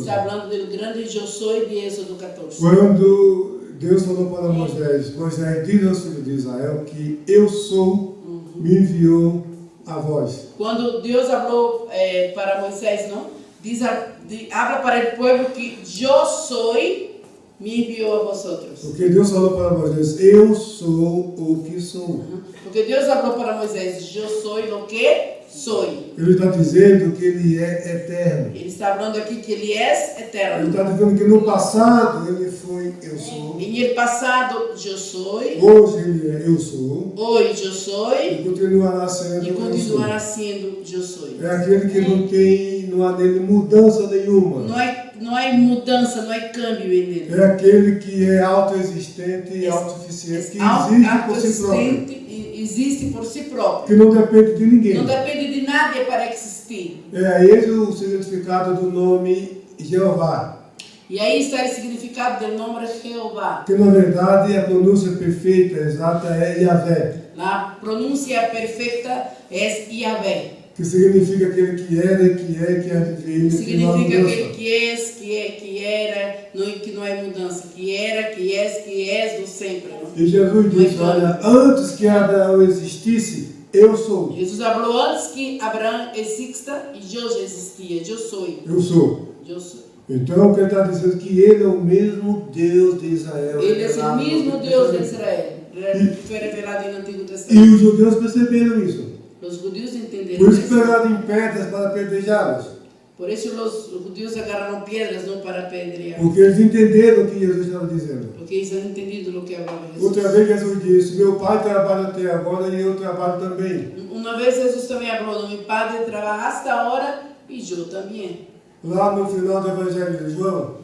Está falando do grande eu sou de Êxodo 14. Quando Deus falou para Moisés, Moisés diz aos filhos de Israel que eu sou, me enviou a vós. Quando Deus falou para Moisés, não? Habla para o povo que eu sou, me enviou a vosotros. Porque Deus falou para Moisés, eu sou o que sou. Porque Deus falou para Moisés, eu sou o que sou. Ele está dizendo que ele é eterno. Ele está falando aqui que ele é Ele eterno. está dizendo que no passado ele foi eu sou. Em el passado eu sou. Hoje ele é eu sou. Hoje eu sou. E continuará sendo E eu sou. continuará sendo eu sou. É aquele que não há nele mudança nenhuma. Não há mudança, não há câmbio nele. É aquele que é autoexistente e autossuficiente, que existe por si próprio. Existe por si próprio. Que não depende de ninguém. Não depende de nada para existir. É esse o significado do nome Jeová. E aí está o significado do nome Jeová. Que na verdade a pronúncia perfeita, exata é Yahvé. A pronúncia perfeita é Yahvé. Que significa aquele que era e que é, que há de vir, que não há Significa mudança. aquele que era, que não é mudança. Que era, que és do sempre. Não? E Jesus disse, olha, antes que Abraão existisse, eu sou. Jesus falou antes que Abraão exista e eu já existia. Eu sou. Eu sou. Eu sou. Então, o que ele está dizendo é que ele é o mesmo Deus de Israel. Ele é o mesmo Deus de Israel. Foi revelado no Antigo Testamento. E os judeus perceberam isso. Os judeus entenderam Por isso isso. pegaram em pedras para apedrejá-los. Por isso os judeus agarraram pedras não para apedrear. Porque eles entenderam o que Jesus estava dizendo. Porque eles han entendido o que falava Jesus. Outra vez Jesus disse, meu pai trabalha até agora e eu trabalho também. Uma vez Jesus também falou, meu Padre trabalha hasta agora e eu também. Lá no final do Evangelho de João,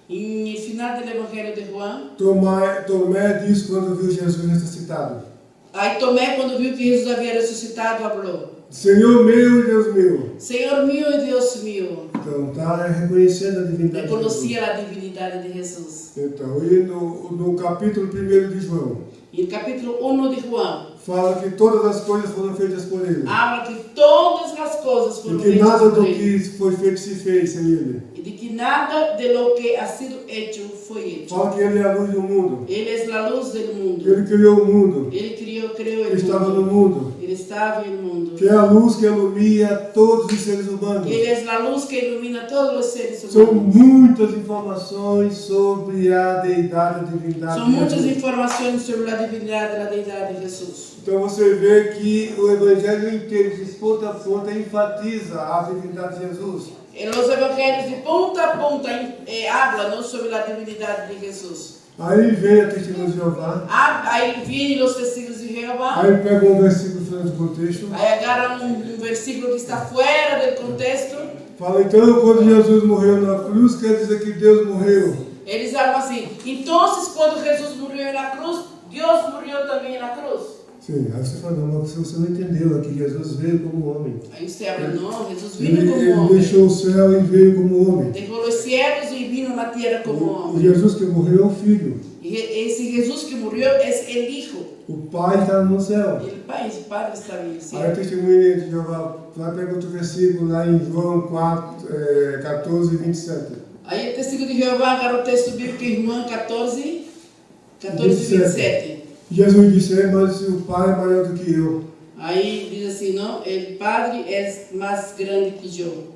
E no final do Evangelho de João, Tomé disse quando viu Jesus ressuscitado, aí Tomé, quando viu que Jesus havia ressuscitado, falou, Senhor meu e Deus meu. Senhor meu e Deus meu. Então está reconhecendo a divindade de Jesus. Reconhecia a divindade de Jesus. Então, e no capítulo 1 de João, E no capítulo 1 de João, fala que todas as coisas foram feitas por ele. habla que todas as coisas E foram que feitas nada por do ele. que foi feito se fez sem ele. E de que nada de lo que ha sido hecho foi hecho. Fala que ele é a luz do mundo. Ele é a luz do mundo. Ele criou o mundo. Ele criou Ele o estava no mundo. mundo. Ele estava no mundo. Que é a luz que ilumina todos os seres humanos. Ele é a luz que ilumina todos os seres São humanos. muitas informações sobre a deidade, a divindade São de muitas Jesus. informações sobre a divindade e a deidade de Jesus. Então você vê que o Evangelho inteiro, de ponta a ponta, enfatiza a divindade de Jesus. E os evangelhos de ponta a ponta hablam sobre a divindade de Jesus. Aí vem a testemunha de Jeová. Aí vêm os testigos de Jeová. Aí pega um versículo fora do contexto. Aí agarram um versículo que está fora do contexto. Fala, então, quando Jesus morreu na cruz, quer dizer que Deus morreu. Eles falam assim, então quando Jesus morreu na cruz, Deus morreu também na cruz. Sim, aí você fala, não, mas você não entendeu, é que Jesus veio como homem. Aí você fala, não, Jesus Ele vino como homem. deixou o céu e veio como homem. Deixou os céus e vino na terra como O homem. Jesus que morreu é o Filho. E esse Jesus que morreu é o Hijo. O Pai está no céu. Ele, Pai, esse Padre está aí. Aí a testemunha de Jeová, vai pegar outro versículo lá em João 14, 27. Aí o testigo de Jeová agarra o texto bíblico em João 14, 27. Jesus disse, mas o Pai é maior do que eu. Aí diz assim, não, o Padre é mais grande que eu.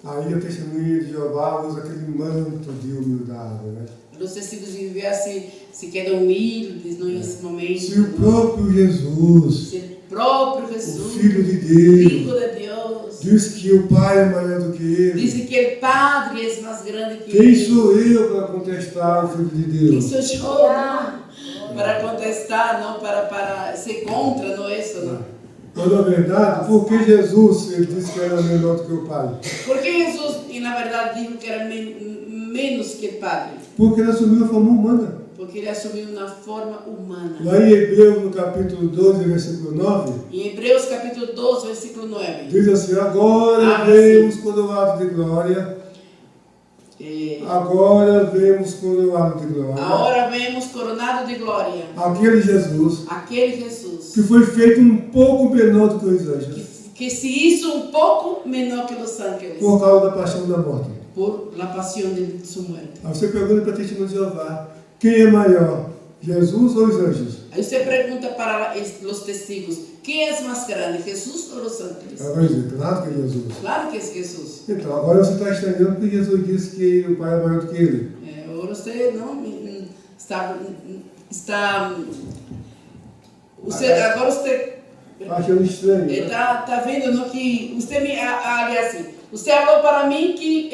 Aí a testemunha de Jeová usa aquele manto de humildade, né? Os testigos de Jeová se quedam humildes nesse momento. Se o próprio Jesus, Se o próprio Jesus, o Filho de Deus, Filho de Deus, diz que o Pai é maior do que ele, diz que o Padre é mais grande que quem ele. sou eu para contestar o Filho de Quem Deus? sou eu para contestar, não para ser contra, não é isso, não? Quando na verdade, por que Jesus ele disse que era menor do que o Pai? Porque Jesus, na verdade, disse que era menos que o Padre. Porque ele assumiu a forma humana. Porque ele assumiu na forma humana. Lá em Hebreus, no capítulo 12, versículo 9, Em Hebreus capítulo 12, versículo 9. diz assim, agora vemos coroado de glória, agora vemos coroado de glória, Agora vemos coronado de glória. aquele Jesus Aquele Jesus que foi feito um pouco menor do que os anjos, que se hizo um pouco menor que os ángeles. por causa da paixão da morte. por la pasión de su muerte. Aí você pergunta para a testemunha de Jeová, quem é maior, Jesus ou os anjos? Aí você pergunta para os testigos, ¿quién es más grande, Jesús o los ángeles? Ela vai dizer, claro que é Jesus. Claro que es Jesús. Então, agora você está estranhando porque Jesus disse que o Pai é maior do que ele. Ahora usted no agora usted Está achando estranho, né? está vendo no que usted me aliás, usted habló para mim que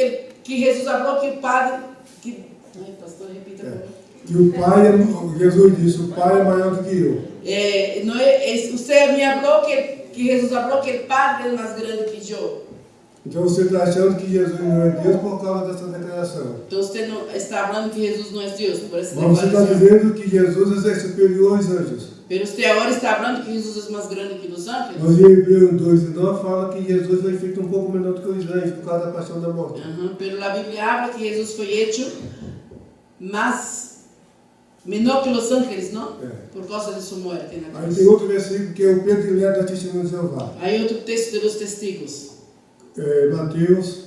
Jesus falou que o Padre ai, pastor, repita por favor. Que o Pai, Jesus disse, o Pai é maior do que eu. Usted me habló que Jesus falou que o Padre é mais grande que eu. Então você está achando que Jesus não é Deus por causa dessa declaração. Então você não está falando que Jesus não é Deus por essa Mas você está declaração. dizendo que Jesus é superior aos anjos. Pero você agora está falando que Jesus é mais grande que os ángeles. Mas em Hebreus 2:9 fala que Jesus foi feito um pouco menor do que os anjos por causa da paixão da morte. Pero a Bíblia habla que Jesus foi hecho menor que os ángeles, não? Por causa de sua morte na Aí cruz. tem outro versículo que é o predileto da testemunha de Jeová. Aí outro texto dos testigos. Mateus,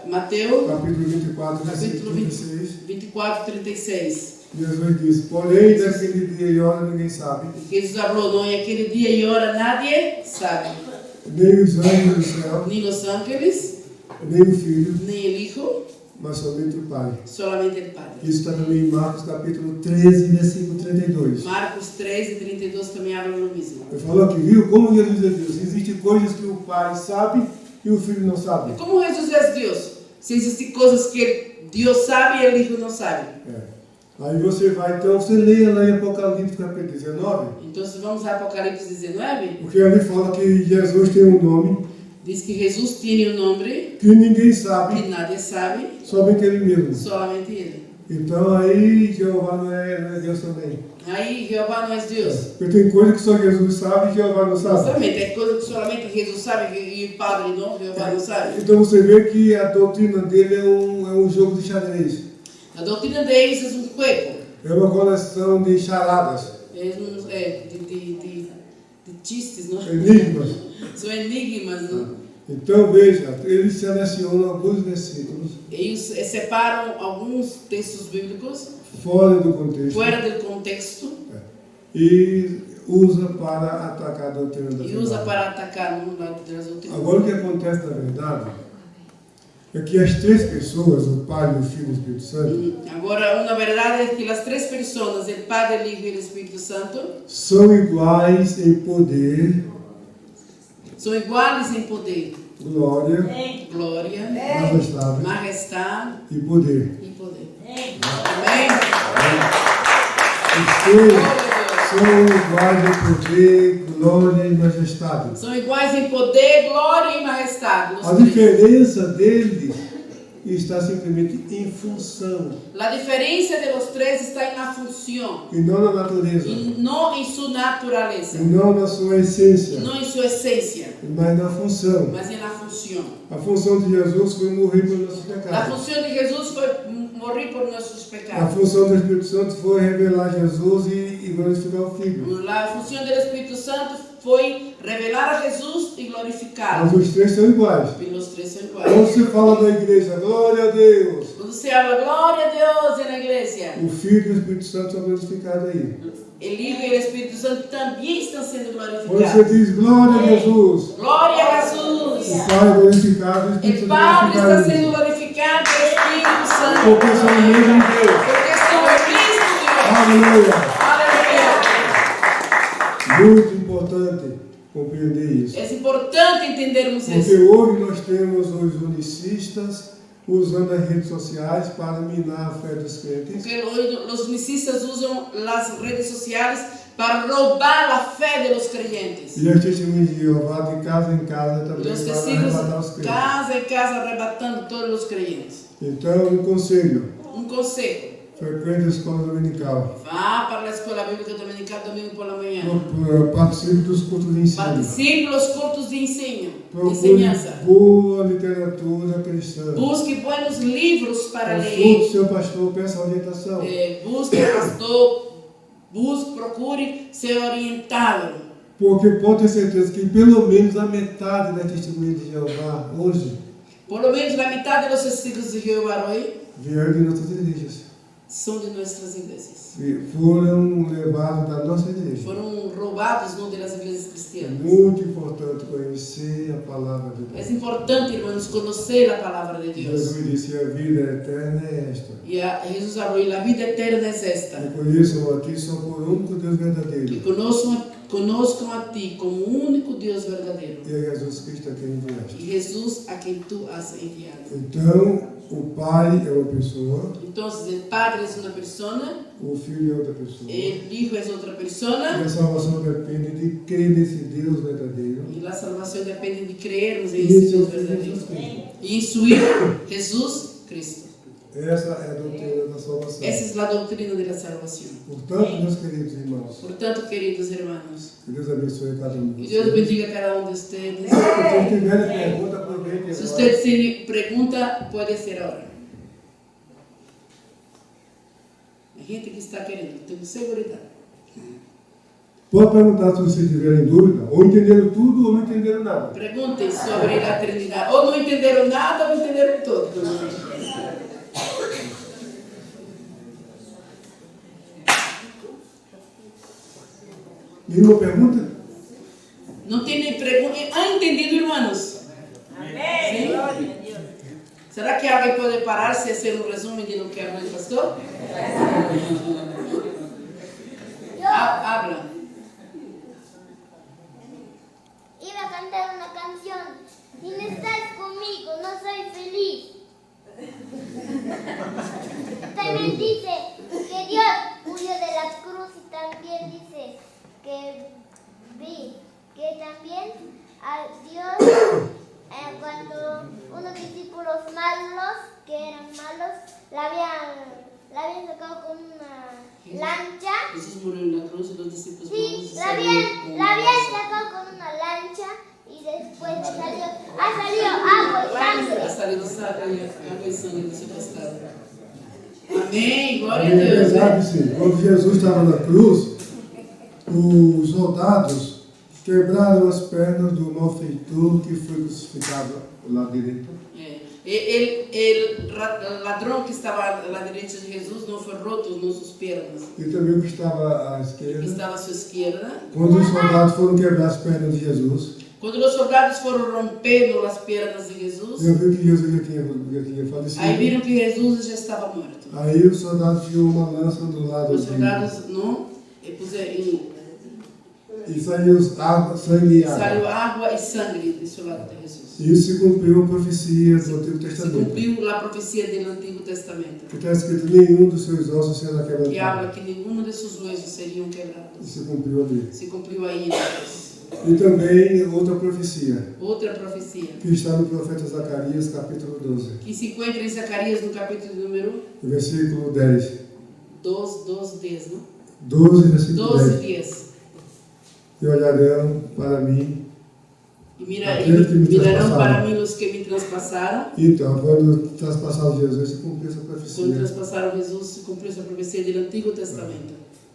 Mateus, capítulo 24, capítulo versículo 36. 24, 36. Jesus disse, porém, naquele dia e hora ninguém sabe, Jesus falou, não, e aquele dia e hora nadie sabe. nem os anjos do céu, Nem os ángeles, nem o Filho, nem o Hijo, mas somente o Pai. solamente o Padre. Isso está também em Marcos, capítulo 13, versículo 32. Marcos 13 e 32 também hablam o mesmo. Ele falou aqui, viu como Jesus é Deus? Existem coisas que o Pai sabe e o Filho não sabe. Como Jesus é Deus? Se existem coisas que Deus sabe e o Hijo não sabe. Aí você vai, então, você leia lá em Apocalipse, capítulo 19, Então, vamos a Apocalipse 19. porque ali fala que Jesus tem um nome Diz que Jesus tem um nome que ninguém sabe, que nadie sabe, somente Ele mesmo. solamente Ele. Então aí Jeová não é Deus também. Aí Jeová não é Deus. Porque tem coisa que só Jesus sabe e Jeová não sabe. Justamente, é coisa que solamente Jesus sabe e o Padre não, Jeová não sabe. Então você vê que a doutrina dele é um jogo de xadrez. A doutrina deles é um juego. É uma coleção de charadas, De chistes, não? enigmas. São enigmas, não? Então veja, eles selecionam alguns versículos Eles separam alguns textos bíblicos fora do contexto fora do contexto e usa para atacar a doutrina da e usa verdade. para atacar no lado das doutrinas. Agora o que acontece na verdade é que as três pessoas, o Pai, o Filho e o Espírito Santo, Agora, uma verdade é que as três pessoas, o Padre, o Hijo e o Espírito Santo, são iguais em poder, são iguais em poder, glória, glória, majestade e poder. e poder. Amém? Os três são iguais em poder, glória e majestade. São iguais em poder, glória e majestade. Os A três. diferença deles está simplesmente em função A diferença de los três está na função e não na natureza, e não em sua natureza, e não na sua essência, não em sua essência, mas na função. mas na função. A função de Jesus foi morrer por nossos A pecados. função de Jesus foi morrer por nossos A pecados. função do Espírito Santo foi revelar Jesus e glorificar o Filho. A função do Espírito Santo foi revelar a Jesus e glorificá-lo. Mas os três são iguais. E os três são Quando iguais. você fala da igreja, glória a Deus, Quando você habla glória a Deus na igreja, o Filho e o Espírito Santo são glorificados aí. o Hijo e o Espírito Santo também estão sendo Quando você glorificados. diz glória a Jesus, Glória a Jesus. o Pai é glorificado, o Espírito O Santo é Padre está glorificado. sendo glorificado pelo Espírito Santo. Porque são o mesmo Deus. Porque são o Cristo Deus. Aleluia! Aleluia. Muito importante compreender isso. É importante entendermos Porque isso. hoje nós temos os unicistas usando as redes sociais para minar a fé dos crentes. Porque hoje os unicistas usam as redes sociais para roubar a fé dos crentes. E as testemunhas de Jeová de casa em casa E também os para testigos, arrebatar os crentes. casa em casa, arrebatando todos os crentes. Então, um conselho, Um conselho. frequente a escola dominical. Vá para a escola bíblica dominical domingo pela manhã. Participe dos cultos de ensino. Participe dos cultos de ensino, de Procure ensinança. boa literatura cristã. Busque bons livros para Consulte ler. seu pastor, peça orientação. Busque pastor, procure ser orientado. Porque pode ter certeza que pelo menos a metade da testemunha de Jeová hoje Por lo menos la mitad de los testigos de Jehová hoy vieram de nossas igrejas. son de nuestras iglesias. E foram levados da nossa igreja. Fueron robados, ¿no?, de las iglesias É cristianas. muito importante conhecer a palavra de Deus. Es importante, hermanos, conocer la palabra de Dios. Jesus disse: a vida eterna é esta. Y Jesús habló, y la vida eterna es esta. E conheçam a ti só por único Deus verdadeiro. Que conozcan a ti como único Dios verdadero. E a Jesus Cristo a quem enviaste. Y Jesús a quien tú has enviado. Então, o Pai é uma pessoa, Entonces, el Padre es una persona, o Filho é outra pessoa. el Hijo es otra E persona, a salvação depende de crer nesse Deus verdadeiro. y la salvación depende de creernos en E ese esse é o Dios Filho de verdadero. Jesus Cristo. Y en su Hijo, Jesús Cristo. Essa é a doutrina da salvação. Esa es la doctrina de la salvación. Portanto, meus queridos irmãos, Por tanto, queridos hermanos, que Deus abençoe cada um de que Dios vocês. bendiga a cada uno de ustedes. Se vocês tiverem pergunta, aproveitem Si agora. usted tiene pregunta, puede ser ahora. Hay gente que está queriendo, tengo seguridad. Pode perguntar se vocês tiverem dúvida, ou entenderam tudo ou não entenderam nada. Pregunten sobre la Trinidad. O no entendieron nada o entendieron todo. Nenhuma pergunta? ¿No tienen pregunta? ¿Han entendido, hermanos? Amén. ¿Sí? Gloria a Dios. ¿Será que alguien puede pararse y hacer un resumen de lo que habló el pastor? Habla. Iba a cantar una canción. Si no estás conmigo, no soy feliz. También dice que Dios murió de la cruz y también dice que también a Dios cuando unos discípulos malos, que eran malos, la habían sacado con una lancha. Jesús murió en la cruz y los discípulos Sí, malos la salieron con habían un sacado con una lancha y después ha salido agua y sangre. Ha salido agua y sangre de su costado. Amém, glória a É Deus. verdade, Né? sim. Quando Jesus estava na cruz, os soldados quebraram as pernas do malfeitor que foi crucificado lá direito. El ladrón que estaba a la derecha de Jesús no fue roto, no sus piernas. E também o que estava à El que esquerda. estaba a su izquierda. Quando os soldados foram quebrar as pernas de Jesus, Cuando los soldados fueron rompiendo las piernas de Jesús, eu vi que Jesus já tinha falecido. ahí vieron que Jesús ya estaba muerto. Aí os soldados tinham uma lança do lado Los de soldados no pusieron, e saiu sangue e água. salió agua y sangre de su lado de Jesús. E isso se cumpriu a profecia do Antigo Se Testamento. cumplió la profecía del Antiguo Testamento, Que está escrito: nenhum dos seus ossos será que quebrantado. habla que ninguno de sus huesos serían E quebrados. se cumpriu ali. Se cumplió ahí entonces. E também outra profecia, Otra profecía que está no profeta Zacarias, capítulo 12, que se encuentra en Zacarías no capítulo número versículo 10. 2, 10, ¿no? 12, versículo 12, 10. 10. E olharão para mim. Y Aquellos que me mirarán traspasaron. para mí los que me traspasaron. Então, quando traspassar Jesus, se cumpriu essa Cuando profecia. traspasaron Jesús, se cumplió esa profecía del Antiguo Testamento.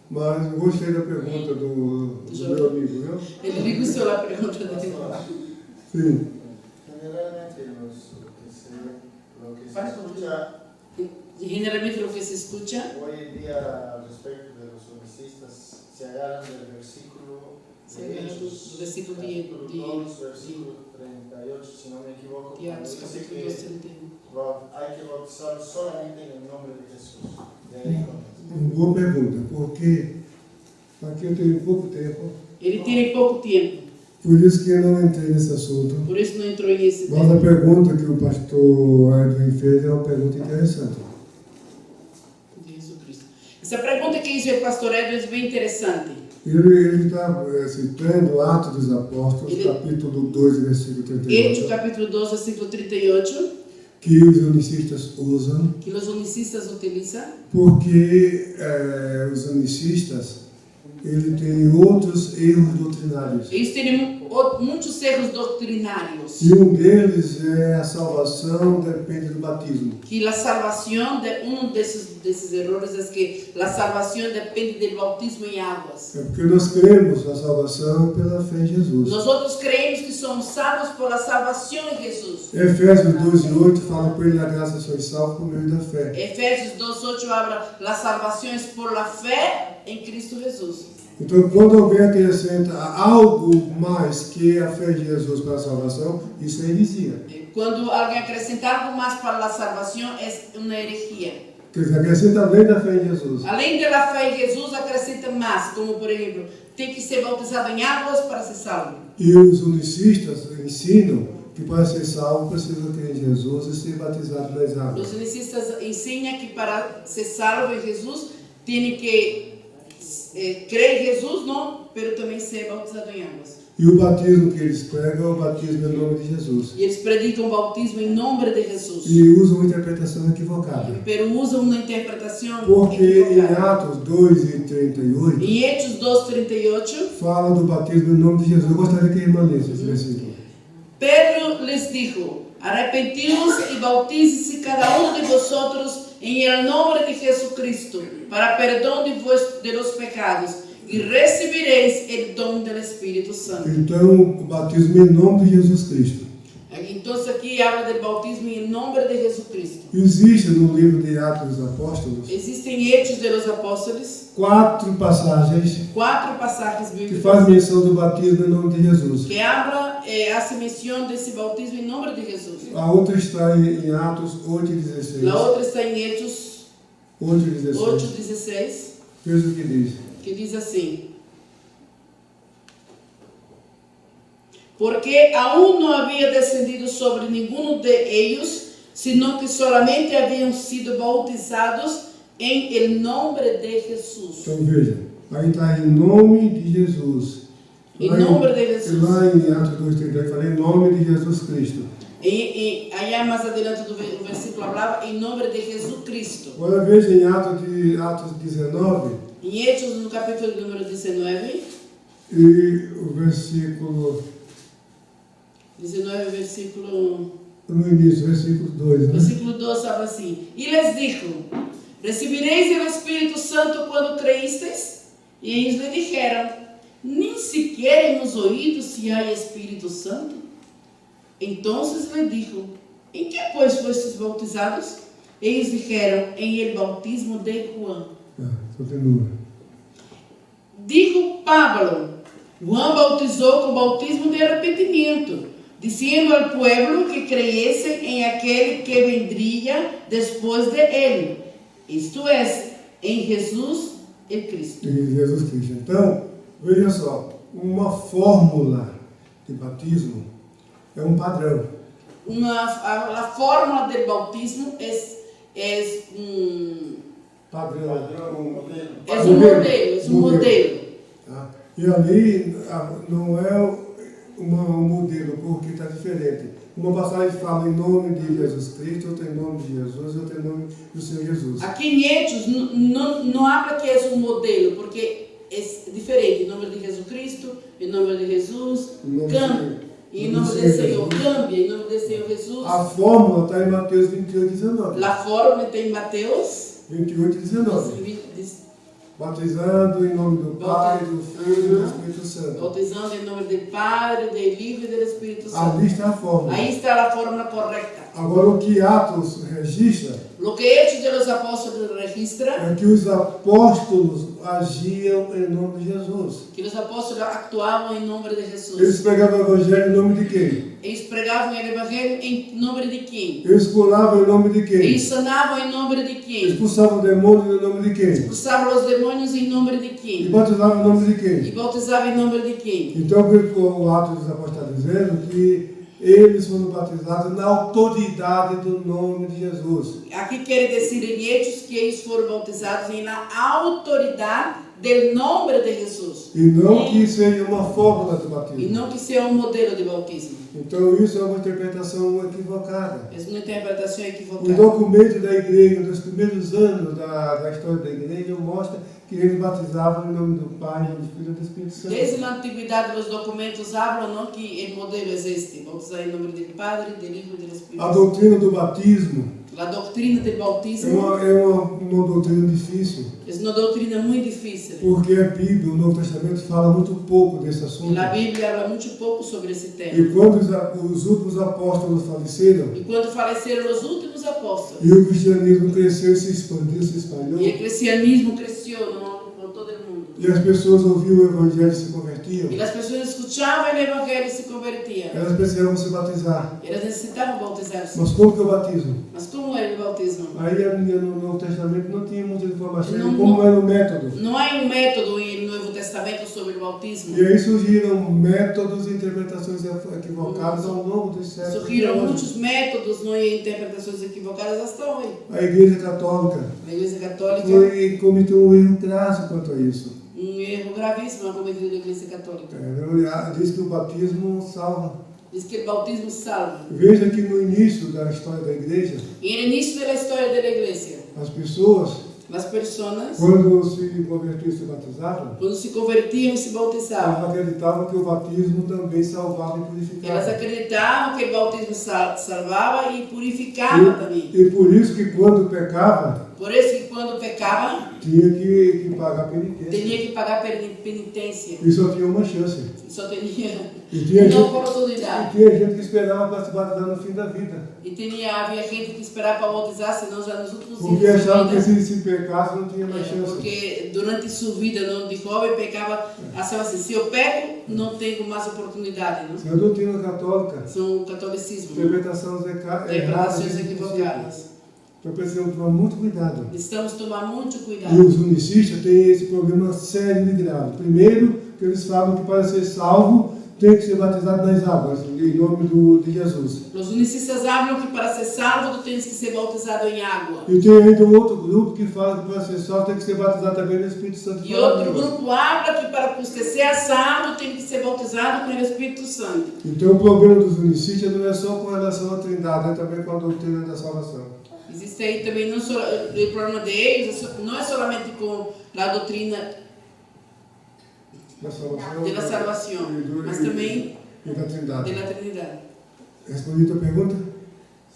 Mas eu gostei da pergunta do meu amigo, viu? Ele le gustó la pregunta de Sim. Generalmente lo que se Pastor. escucha Generalmente lo que se escucha hoy en día al respecto de los homicidas se agarran del versículo Se de agarran Hechos, del versículo capítulo 2, de- versículo 38, si no me equivoco, de cuando Atos, dice capítulo 2, que 31. hay que bautizar solamente en el nombre de Jesús. De ahí comienza. Uma boa pergunta, porque aqui eu tenho pouco tempo, Ele tiene poco tiempo, por isso que eu não entrei nesse assunto. por eso no entró en ese Mas tema. a pergunta que o pastor Edwin fez é uma pergunta interessante. De Jesucristo. Essa pergunta que hizo el pastor Edwin es bien interesante. Ele está citando Atos dos Apóstolos, Ele- capítulo 2, versículo Hechos 38, capítulo 2, versículo 38, que os unicistas usam, que los unicistas utilizan, porque os unicistas ele tem outros erros doutrinários. ellos tienen muitos erros doutrinários. E um deles é a salvação depende do batismo. Que a salvação, desses erros é que a salvação depende do bautismo em águas. É porque nós cremos na salvação pela fé em Jesus. Nós outros creemos que somos salvos por a salvação em Jesus. Efésios 2:8 fala por ele a graça sois salvos por meio da fé. Efésios 2:8 habla las salvaciones por la fe em Cristo Jesus. Então, quando alguém acrescenta algo mais que a fé de Jesus para a salvação, isso é heresia. Quando alguém acrescentar algo mais para a salvação, é uma heresia. Quer dizer, acrescenta além da fé em Jesus. Além da fé em Jesus, acrescenta mais, como por exemplo, tem que ser bautizado em águas para ser salvo. E os unicistas ensinam que para ser salvo precisa crer em Jesus e ser batizado nas águas. Os unicistas ensinam que para ser salvo em Jesus, tem que crer em Jesus, não, mas também ser bautizado em águas. E o batismo que eles pregam é o batismo em nome de Jesus. E eles predicam o bautismo em nome de Jesus. E usam uma interpretação equivocada. Pero usam uma interpretação Porque em equivocada. Atos 2:38 Em Hechos 2:38, fala do batismo em nome de Jesus. Eu gostaria que a irmã lesse esse versículo. Pedro les dijo: arrepentíos y bautícese cada uno de vosotros en el nombre de Jesucristo para perdón de los pecados y recibiréis el don del Espíritu Santo. Então, o batismo em nome de Jesus Cristo. Então aqui habla do bautismo em nome de Jesucristo. Existe no livro de Atos dos Apóstolos Existem Hechos de los Apóstolos 4 passagens 4 passagens que bíblicas fazem menção do batismo em nome de Jesus. que habla, hace menção desse bautismo em nome de Jesus. A outra está em Atos 8:16. A outra está em Hechos 8:16. 8:16, Veja o que diz. que diz assim: porque aún não havia descendido sobre nenhum de ellos, sino que solamente haviam sido bautizados em el nombre de Jesus. Então veja, aí está em nome de Jesus. Em nome de Jesus. Lá em Atos 2:32 fala em nome de Jesus Cristo. Allá mais adelante do versículo falava em nome de Jesus Cristo. Agora veja em Atos 19 Em Hechos, no capítulo número 19, e o versículo, 19, versículo no início, versículo 2, né? Versículo 2 fala assim: e les dijo: recebireis o Espírito Santo quando creísteis? E eles lhe dijeron: nem sequer hemos oído se há Espírito Santo. Então lhe dijo: em que pois fostes bautizados? Eles dijeron: em el bautismo de Juan. Continua. Dijo Pablo: Juan bautizou com bautismo de arrependimento, dizendo ao pueblo que creyese em aquele que vendria depois de ele, isto é, em Jesus e Cristo. Em Jesus Cristo. Então, veja só, uma fórmula de batismo é um padrão. A fórmula do bautismo é Padrão. um modelo. Tá? E ali não é um modelo, porque está diferente. Uma passagem fala em nome de Jesus Cristo, outra em nome de Jesus, outra em nome do Senhor Jesus. Aqui em Hechos não habla que é um modelo, porque é diferente. Em nome de Jesus Cristo, em nome de Jesus, cambia. Em nome do Senhor, cambia. Em nome do Senhor Jesus. A fórmula está em Mateus 28:19. A fórmula está em Mateus 28:19. Batizando em nome do Pai, do Filho e do Espírito Santo. Bautizando em nome do Pai, do Filho e do Espírito Santo. Ali está a fórmula. Aí está a fórmula correta. Agora, o que Atos registra Lo que Hechos de los Apóstolos registra é que os apóstolos agiam em nome de Jesus. que os apóstolos actuavam em nome de Jesus. Eles pregavam o evangelho em nome de quem? Eles pregavam o evangelho em nome de quem? Eles curavam em nome de quem? Eles sanavam em nome de quem? Expulsavam demônios em nome de quem? Expulsavam os demônios em nome de E quem? batizavam em nome de E quem? bautizavam em nome de quem? Então, o Atos dos Apóstolos está dizendo que eles foram batizados na autoridade do nome de Jesus. Aqui quer dizer em Hechos que eles foram bautizados na autoridade do nome de Jesus. E não que seja uma fórmula do E batismo. não que seja um modelo de bautismo. Então isso é uma interpretação equivocada. Es una interpretación Os equivocada. documentos da igreja, dos primeiros anos da história da igreja, mostra que eles batizavam em nome do Pai, do Filho e do Espírito Santo. Desde la antigüedad los documentos hablan, ¿no?, que el modelo es este: bautizar en nombre del Padre, del Hijo y del Espíritu A Santo. doutrina do batismo La doctrina del é bautismo uma doutrina difícil, es una doctrina muy difícil. porque a Bíblia, o Novo Testamento, fala muito pouco desse assunto. La Biblia habla mucho poco sobre ese tema. E quando os últimos apóstolos faleceram, Y cuando fallecieron los últimos apóstoles, e o cristianismo cresceu, se expandiu, se espalhou, y el cristianismo creció, ¿no?, por todo el mundo, e as pessoas ouviam o Evangelho e se convertiam, y las personas escuchaban el Evangelio y se convertían, elas precisavam se batizar. ellas necesitaban bautizarse. Mas como que eu batizo? Mas como era el bautismo? Aí no Novo Testamento não tinha muita informação Não- de como era o método. No hay un método en el Nuevo Testamento sobre el bautismo. E aí surgiram métodos e interpretações equivocadas ao longo dos séculos. Surgiram muchos métodos, ¿no?, y interpretaciones equivocadas hasta hoy. A Igreja Católica La Iglesia Católica, cometeu um erro crasso quanto a isso. un erro gravísimo ha cometido la Iglesia Católica. Diz que o batismo salva. Dice que el bautismo salva. Veja que no início da história da igreja, Y en el inicio de la historia de la Iglesia, as pessoas, las personas, quando se convertiam e se batizavam, cuando se convertían y se bautizaban, elas acreditavam que o batismo também salvava e ellas purificava. acreditaban que el bautismo salvaba y purificaba también. E por isso que quando pecava, Por eso que cuando pecaban, tinha que pagar penitência. tenía que pagar penitencia. E só tinha uma chance. Só tenía E tinha, una gente, oportunidad. e tinha gente que esperava para se batizar no fim da vida. Y había gente que esperaba para bautizarse, no ya nos últimos Porque días de su achavam que vida. se pecasse não tinha mais chance. Porque durante su vida, ¿no?, de joven pecaba, achava assim: se eu peco, não tenho mais oportunidade, ¿no? Isso é a doutrina católica. São catolicismo, ¿no? Interpretações erradas. Interpretações equivocadas. Então precisamos tomar muito cuidado. Precisamos tomar muito E cuidado. os unicistas têm esse problema sério e grave. Primeiro, que eles falam que para ser salvo tem que ser batizado nas águas, em nome de Jesus. Os unicistas falam que para ser salvo tu tens que ser bautizado em água. E tem ainda um outro grupo que fala que para ser salvo tem que ser batizado também no Espírito Santo. E outro grupo habla que para você ser salvo tem que ser bautizado com o Espírito Santo. Então o problema dos unicistas não é só com relação à Trindade, é também com a doutrina da salvação. Existe aí também não só o problema deles, não é somente com a doutrina Da salvação, da salvação, mas também e da Trindade. da Trindade. Respondi a tua pergunta?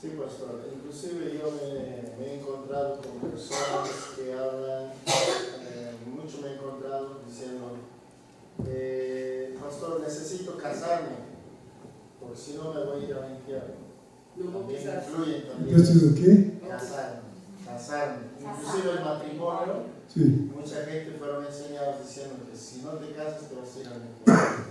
Sí, pastor. Inclusive yo me he encontrado con personas que hablan, mucho me he encontrado diciendo, pastor, necesito casarme, porque si no me voy a ir al infierno. Não vou También precisar. influyen también. Preciso o quê? Casarme. Inclusive el matrimonio, Sim. mucha gente fueron enseñados diciendo que si no te casas te vas a ir al infierno.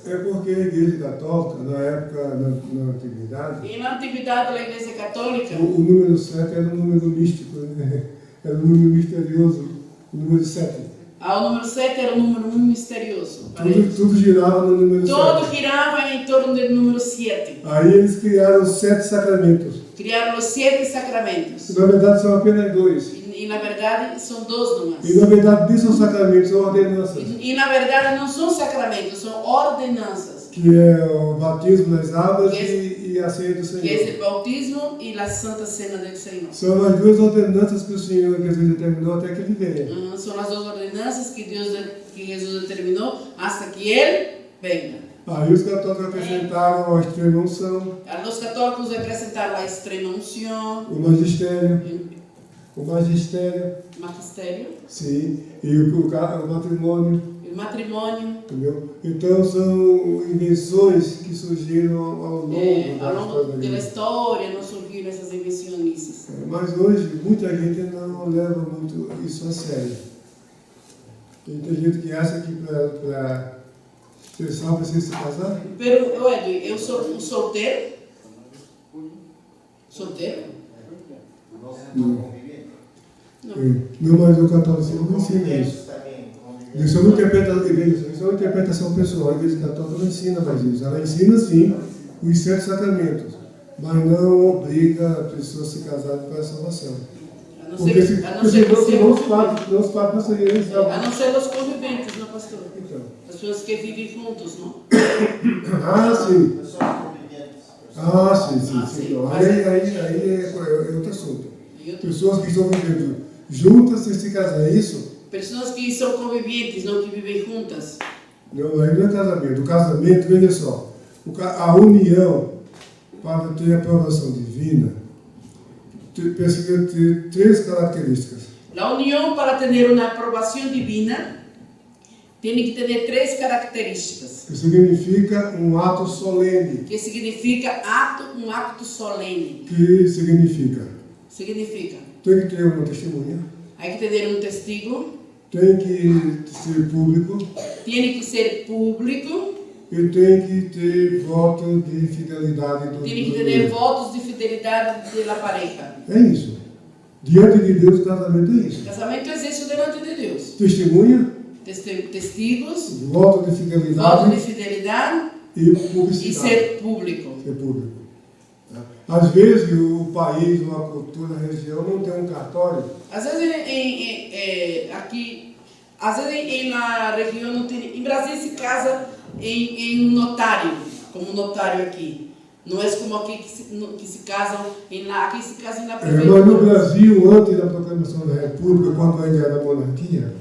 É porque a Igreja Católica, na época, na Antiguidade, E na antiguidade da Igreja Católica, o número 7 era um número místico, né? Era um número misterioso, o número 7. o número 7 era um número muito misterioso. para eles. Tudo girava no número 7. Todo girava em torno do número 7. Aí eles criaram 7 sacramentos. Criaram os 7 sacramentos. Na verdade são apenas 2. E na verdade são 2 números. E na verdade nem são sacramentos, são ordenanças. E na verdade não são sacramentos, são ordenanças. Que é o batismo nas águas e a ceia do Que é Senhor. o bautismo e a Santa Cena do Senhor. São as duas ordenanças que o Senhor Jesus determinou até que ele venha. São as 2 ordenanças que Jesus determinou até que Ele venha. Aí os católicos acrescentaram a extrema unção, Os católicos acrescentaram a extrema unção, o magistério, magistério, sim, e o matrimônio, o matrimônio. entendeu? Então são invenções que surgiram ao longo Ao da longo história. da história não surgiram essas invenções. Mas hoje muita gente não leva muito isso a sério. E tem gente que acha que para ser salvo precisa se casar. Pero, Edwin, eu sou um solteiro? Solteiro? Não, mas o catolicismo não ensina isso. Isso é uma interpretação pessoal. A Igreja Católica não ensina mais isso. Ela ensina, sim, os 7 sacramentos, mas não obriga a pessoa a se casar para a salvação. A não Porque ser, a não ser que seja não os padres não seriam eles. a não ser os conviventes, não, pastor? Então. As pessoas que vivem juntos, não? Ah, sim. Pessoas conviventes. Ah, sim. sim. Não, Mas aí é outro assunto. E outra- Pessoas que estão vivendo juntas sem se casar, é isso? Pessoas que são conviventes, não que vivem juntas. Não, aí não é casamento. O casamento, veja só, a união para ter aprovação divina precisa ter 3 características. La unión para tener una aprobación divina tiene que tener 3 características. Que significa um ato solene. Que significa um acto solene. Que significa? Significa, Tem que ter uma testemunha, hay que tener un testigo, tem que ser público tiene que ser público, e tem que ter voto de fidelidade do tiene que do tener noivo. votos de fidelidad de la pareja. É isso. Diante de Deus, casamento é isso. Casamento es eso delante de Dios. Testemunha, Testigos, voto de voto de fidelidade fidelidad e y publicidade. ser público. Ser público. Às vezes o país, ou a cultura, a região não tem um cartório. Às vezes aqui, às vezes em la região não tem. Em Brasil se casa em um notário, como notário aqui. Não é como aqui que se casam aqui se casam na Mas no prefeitura. Brasil, antes da proclamação da República, quando ainda era monarquia,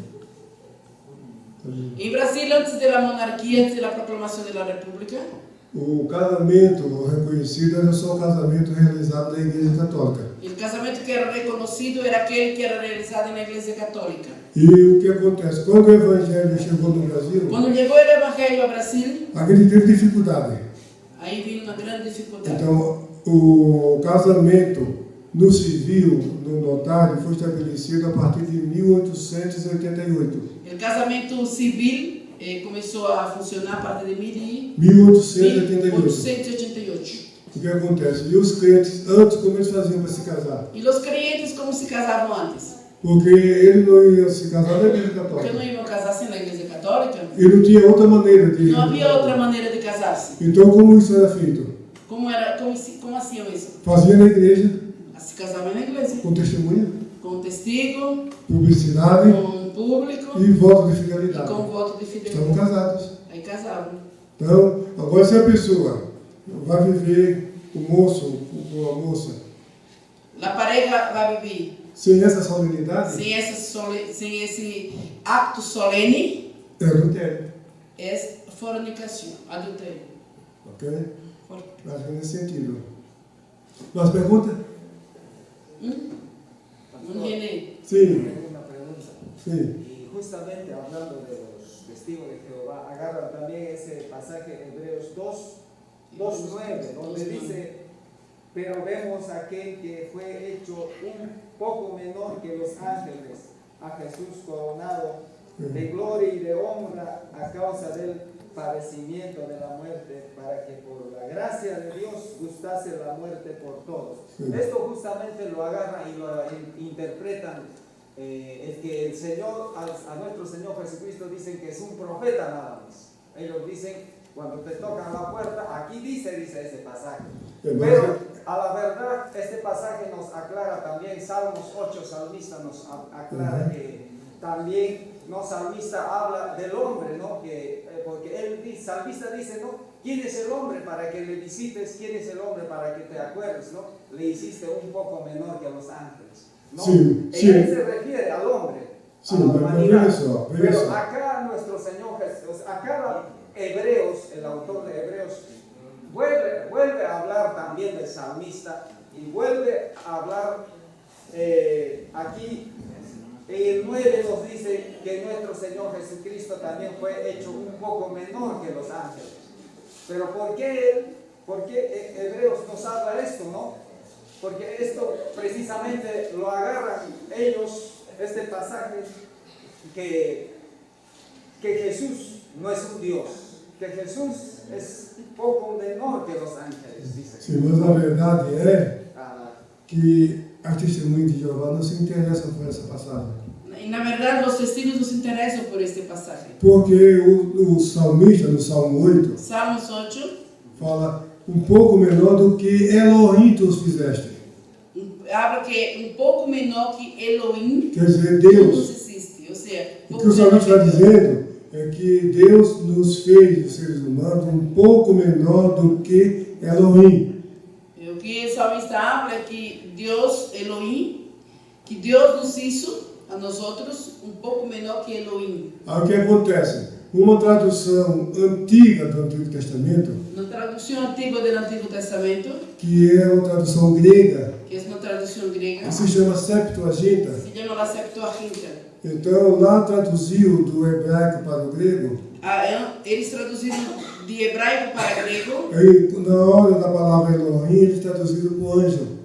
Em Brasil, antes da monarquia, antes da proclamação da República, o casamento reconhecido era só o casamento realizado na Igreja Católica. o casamento que era reconhecido era aquele que era realizado na Igreja Católica. E o que acontece? Quando o Evangelho chegou no Brasil, Quando chegou o Evangelho ao Brasil, a gente teve dificuldade. aí veio uma grande dificuldade. Então, o casamento no civil, no notário, foi estabelecido a partir de 1888. O casamento civil começou a funcionar a partir de 1888. 1888. O que acontece? E os crentes, antes, como eles faziam para se casar? E os crentes como se casavam antes? Porque eles não iam se casar na Igreja Porque Católica. não iam casar-se na Igreja Católica? E não tinha outra maneira de... Não havia outra maneira de casar-se. Então, como isso era feito? Como haciam isso? Fazia na igreja, Se casavam na igreja, com testemunha, com testigo, publicidade com público e voto de e fidelidade. com voto de Estavam fidelidade. casados. Aí casavam. Então, agora se a pessoa vai viver, o moço ou a moça, A pareja vai viver sem essa solenidade, sem esse acto solene, é adultério. é fornicação, adultério. Ok? Acho que nesse sentido. Mais pergunta? René. Sim, Tengo una pregunta. sim. Y justamente hablando de los testigos de Jehová, agarran también ese pasaje Hebreos 2:9, donde dice, pero vemos a aquel que fue hecho un poco menor que los ángeles, a Jesús coronado de gloria y de honra a causa del padecimiento de la muerte, para que por la gracia de Dios gustase la muerte por todos. Sí. Esto justamente lo agarran y lo interpretan, es que el Señor, a nuestro Señor Jesucristo dicen que es un profeta nada más. Ellos dicen, cuando te tocan la puerta, aquí dice ese pasaje. Pero a la verdad, este pasaje nos aclara también, Salmos 8, salmista nos aclara que también, no, salmista habla del hombre, ¿no? Porque él dice, salmista dice, ¿no? ¿Quién es el hombre para que le visites? ¿Quién es el hombre para que te acuerdes, ¿no? Le hiciste un poco menor que los ángeles, ¿no? Sí, Y sí. él se refiere al hombre, Sí, a la pero humanidad. mira eso, mira Pero eso. acá nuestro Señor Jesús, acá Hebreos, el autor de Hebreos, vuelve a hablar también del salmista y vuelve a hablar aquí. El 9 nos dice que nuestro Señor Jesucristo también fue hecho un poco menor que los ángeles. Pero ¿por qué Hebreos nos habla esto, no? Porque esto precisamente lo agarran ellos, este pasaje, que Jesús no es un Dios, que Jesús es un poco menor que los ángeles, dice. Sim, mas a verdade é Ah, que as testemunhas de Jeová não se interessam por essa passagem. E na verdade, os testigos não se interessam por este passagem. Porque o salmista, no Salmo 8, Salmos 8, fala um pouco menor do que Elohim tu os fizeste. habla que é um pouco menor que Elohim. Quer dizer, Não Deus. existe. Ou seja, um O pouco que o salmista está menor que Deus. dizendo é que Deus nos fez, os seres humanos, um pouco menor do que Elohim. O que o salmista habla é que Deus, Elohim, que Deus nos hizo a nós outros um pouco menor que Elohim. Aí o que acontece? Uma tradução antiga do Antigo Testamento, Na tradução antiga do Antigo Testamento, que é uma tradução grega, que é uma tradução grega, que se chama Septuaginta. se chama a Septuaginta. Então, lá traduziu do hebraico para o grego. Eles traduziram de hebraico para grego. Aí, na hora da palavra Elohim, eles traduziram para o anjo.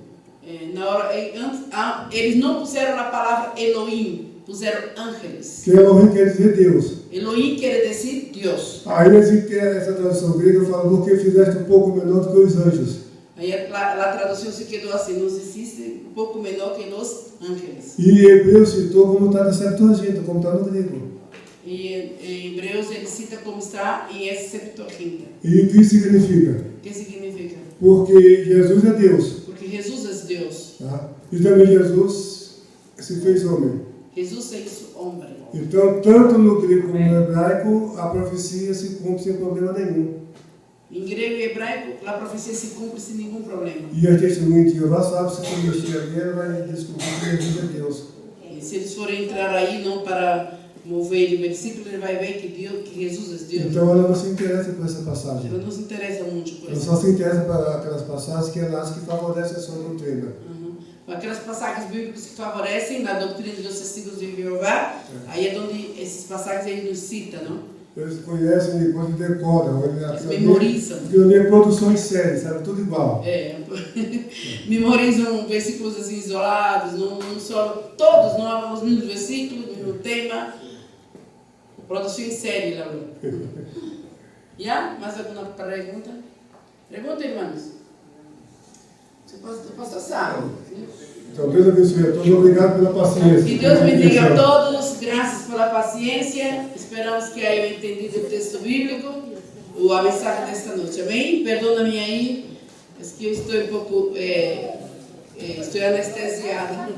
Eles não puseram a palavra Elohim, puseram ángeles. Que Elohim quer dizer Deus. Elohim quer dizer Deus. Aí essa tradução grega fala, porque fizeste um pouco menor do que os anjos. Aí a tradução se quedou assim, nos existe um pouco menor que os ángeles. E Hebreu citou como está na Septuaginta, como está no grego. E em Hebreus ele cita como está em essa Septuaginta. E o que significa? O que significa? Porque Jesus é Deus. Porque Jesus é Deus. Tá? E também Jesus se fez homem. Jesus se hizo homem. Então, tanto no grego como no hebraico, a profecia se cumpre sem problema nenhum. Em grego e hebraico, a profecia se cumpre sem nenhum problema. E a testemunha de Jeová sabe, se for mexer ali, ela vai descobrir que Jesus é Deus. E se eles forem entrar aí, não para mover ele versículo, ele vai ver que Jesus é Deus. Então, ela não se interessa por essa passagem. Ela não se interessa muito por Ela isso. só se interessa para aquelas passagens que ela acha que favorecem a sua doutrina. Aquelas passagens bíblicas que favorecem na doutrina dos testigos de Jeová, aí é onde essas passagens ele nos cita, não? Eles conhecem, depois decoram. Eles memorizam. Aquilo ali é produção em série, sabe? Tudo igual. Memorizam versículos assim isolados, não só todos, não os mesmos versículos, o mesmo tema. Produção em série, Laura. Mais alguma pergunta? Pergunta, irmãos. Pastor Sá. Então, Deus abençoe a todos. Obrigado pela paciência. Que Deus bendiga a todos. Graças pela paciência. Esperamos que tenham entendido o texto bíblico, a mensagem desta noite. Amém? Perdona-me aí, é que eu estou um pouco... estou anestesiada.